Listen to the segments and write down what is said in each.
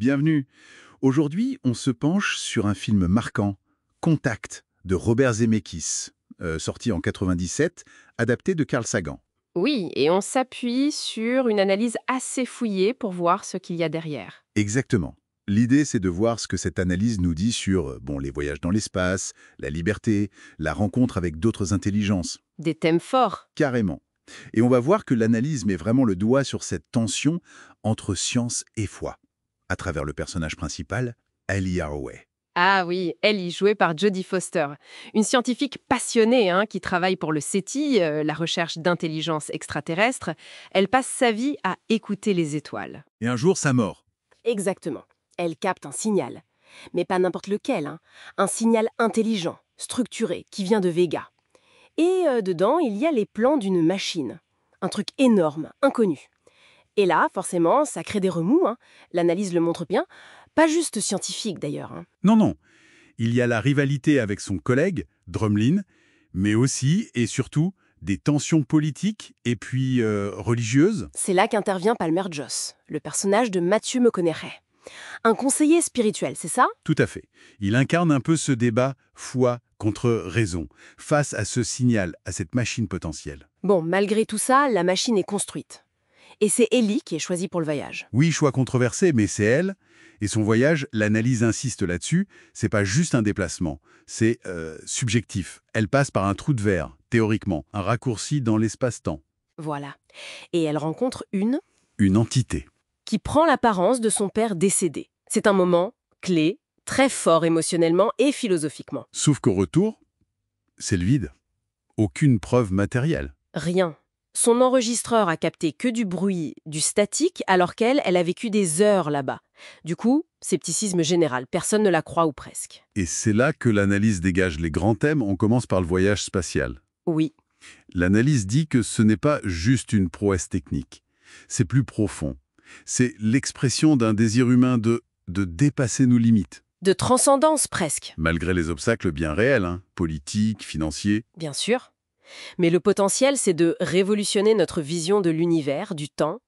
bienvenue. Aujourd'hui, on se penche sur un film marquant, Contact, de Robert Zemeckis, sorti en 97, adapté de Carl Sagan. Oui, et on s'appuie sur une analyse assez fouillée pour voir ce qu'il y a derrière. Exactement. L'idée, c'est de voir ce que cette analyse nous dit sur les voyages dans l'espace, la liberté, la rencontre avec d'autres intelligences. Des thèmes forts. Carrément. Et on va voir que l'analyse met vraiment le doigt sur cette tension entre science et foi, à travers le personnage principal, Ellie Arroway. Ah oui, Ellie, jouée par Jodie Foster. Une scientifique passionnée qui travaille pour le SETI, la recherche d'intelligence extraterrestre. Elle passe sa vie à écouter les étoiles. Et un jour, sa mort. Exactement. Elle capte un signal. Mais pas n'importe lequel. Un signal intelligent, structuré, qui vient de Vega. Et dedans, il y a les plans d'une machine. Un truc énorme, inconnu. Et là, forcément, ça crée des remous. L'analyse le montre bien. Pas juste scientifique, d'ailleurs. Non. Il y a la rivalité avec son collègue, Drumlin, mais aussi, et surtout, des tensions politiques et puis religieuses. C'est là qu'intervient Palmer Joss, le personnage de Matthew McConaughey. Un conseiller spirituel, c'est ça? Tout à fait. Il incarne un peu ce débat foi contre raison, face à ce signal, à cette machine potentielle. Bon, malgré tout ça, la machine est construite. Et c'est Ellie qui est choisie pour le voyage. Oui, choix controversé, mais c'est elle. Et son voyage, l'analyse insiste là-dessus, c'est pas juste un déplacement, c'est subjectif. Elle passe par un trou de verre, théoriquement, un raccourci dans l'espace-temps. Voilà. Et elle rencontre une entité. qui prend l'apparence de son père décédé. C'est un moment clé, très fort émotionnellement et philosophiquement. Sauf qu'au retour, c'est le vide. Aucune preuve matérielle. Rien. Son enregistreur a capté que du bruit, du statique, alors qu'elle a vécu des heures là-bas. Du coup, scepticisme général, personne ne la croit ou presque. Et c'est là que l'analyse dégage les grands thèmes. On commence par le voyage spatial. Oui, L'analyse dit que ce n'est pas juste une prouesse technique. C'est plus profond. C'est l'expression d'un désir humain de dépasser nos limites. de transcendance presque, Malgré les obstacles bien réels, politiques, financiers. bien sûr. Mais le potentiel, c'est de révolutionner notre vision de l'univers, du temps,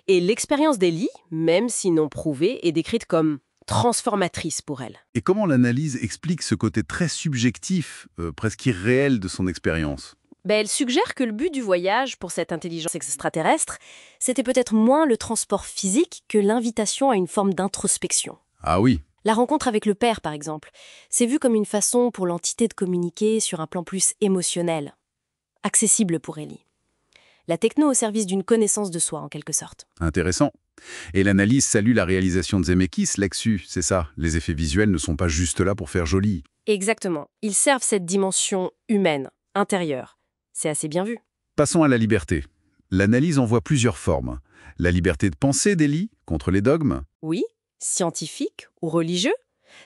et l'expérience d'Ellie, même si non prouvée, est décrite comme transformatrice pour elle. Et comment l'analyse explique ce côté très subjectif, presque irréel de son expérience? Elle suggère que le but du voyage pour cette intelligence extraterrestre, c'était peut-être moins le transport physique que l'invitation à une forme d'introspection. Ah oui, La rencontre avec le père, par exemple, c'est vu comme une façon pour l'entité de communiquer sur un plan plus émotionnel, accessible pour Ellie. La techno au service d'une connaissance de soi, en quelque sorte. intéressant. Et l'analyse salue la réalisation de Zemeckis là-dessus, c'est ça. Les effets visuels ne sont pas juste là pour faire joli. Exactement. Ils servent cette dimension humaine, intérieure. C'est assez bien vu. Passons à la liberté. L'analyse en voit plusieurs formes. La liberté de penser d'Ellie contre les dogmes. Oui, scientifique ou religieux.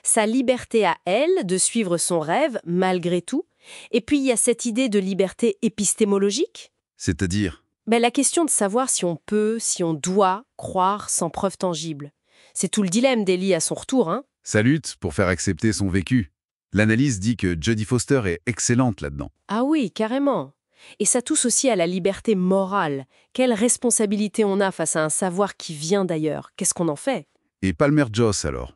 Sa liberté à elle de suivre son rêve malgré tout. Et puis il y a cette idée de liberté épistémologique. C'est-à-dire, La question de savoir si on peut, si on doit croire sans preuve tangible. C'est tout le dilemme d'Ellie à son retour. sa lutte pour faire accepter son vécu. L'analyse dit que Jodie Foster est excellente là-dedans. Ah oui, carrément. Et ça touche aussi à la liberté morale. Quelle responsabilité on a face à un savoir qui vient d'ailleurs? Qu'est-ce qu'on en fait? Et Palmer Joss alors?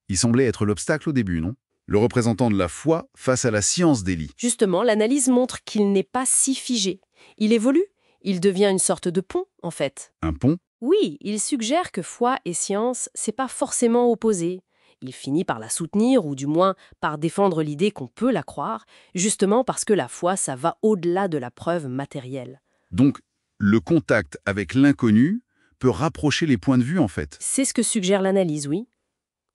Il semblait être l'obstacle au début, non? Le représentant de la foi face à la science d'Ellie. Justement, l'analyse montre qu'il n'est pas si figé. Il évolue. Il devient une sorte de pont, en fait. Un pont? Oui, il suggère que foi et science, c'est pas forcément opposé. Il finit par la soutenir, ou du moins par défendre l'idée qu'on peut la croire, justement parce que la foi, ça va au-delà de la preuve matérielle. Donc, le contact avec l'inconnu peut rapprocher les points de vue en fait. C'est ce que suggère l'analyse, oui.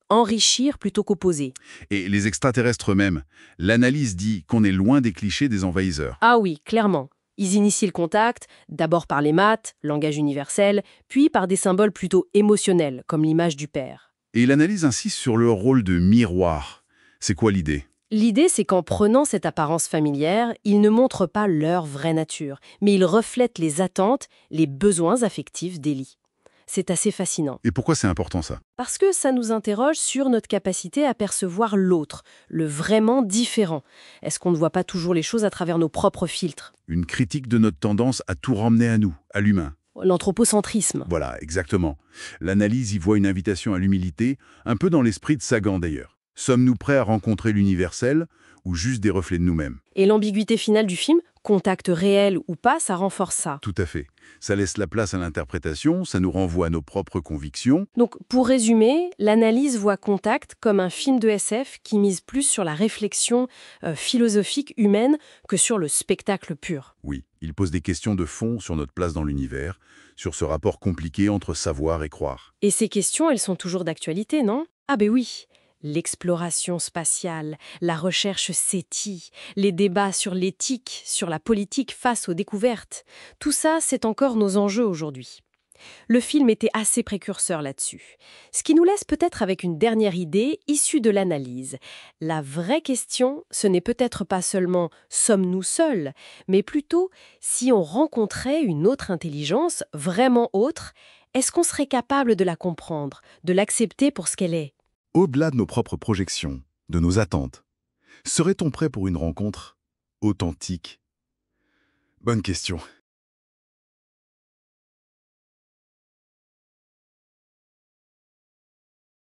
Enrichir plutôt qu'opposer. Et les extraterrestres eux-mêmes, l'analyse dit qu'on est loin des clichés des envahisseurs. Ah oui, clairement. Ils initient le contact, d'abord par les maths, langage universel, puis par des symboles plutôt émotionnels, comme l'image du père. Et l'analyse insiste sur le rôle de miroir. C'est quoi l'idée? L'idée, c'est qu'en prenant cette apparence familière, ils ne montrent pas leur vraie nature, mais ils reflètent les attentes, les besoins affectifs d'Ellie. C'est assez fascinant, Et pourquoi c'est important ça? parce que ça nous interroge sur notre capacité à percevoir l'autre, le vraiment différent. Est-ce qu'on ne voit pas toujours les choses à travers nos propres filtres? Une critique de notre tendance à tout ramener à nous, à l'humain. l'anthropocentrisme. Voilà, exactement. L'analyse y voit une invitation à l'humilité, un peu dans l'esprit de Sagan d'ailleurs. Sommes-nous prêts à rencontrer l'universel ou juste des reflets de nous-mêmes? Et l'ambiguïté finale du film, contact réel ou pas, ça renforce ça. Tout à fait. Ça laisse la place à l'interprétation, ça nous renvoie à nos propres convictions. Donc, pour résumer, l'analyse voit Contact comme un film de SF qui mise plus sur la réflexion philosophique humaine que sur le spectacle pur. Oui, il pose des questions de fond sur notre place dans l'univers, sur ce rapport compliqué entre savoir et croire. Et ces questions, elles sont toujours d'actualité, non? Ah ben oui. L'exploration spatiale, la recherche SETI, les débats sur l'éthique, sur la politique face aux découvertes, tout ça, c'est encore nos enjeux aujourd'hui. Le film était assez précurseur là-dessus. Ce qui nous laisse peut-être avec une dernière idée issue de l'analyse. La vraie question, ce n'est peut-être pas seulement sommes-nous seuls, mais plutôt si on rencontrait une autre intelligence, vraiment autre, est-ce qu'on serait capable de la comprendre, de l'accepter pour ce qu'elle est? Au-delà de nos propres projections, de nos attentes, serait-on prêt pour une rencontre authentique? Bonne question.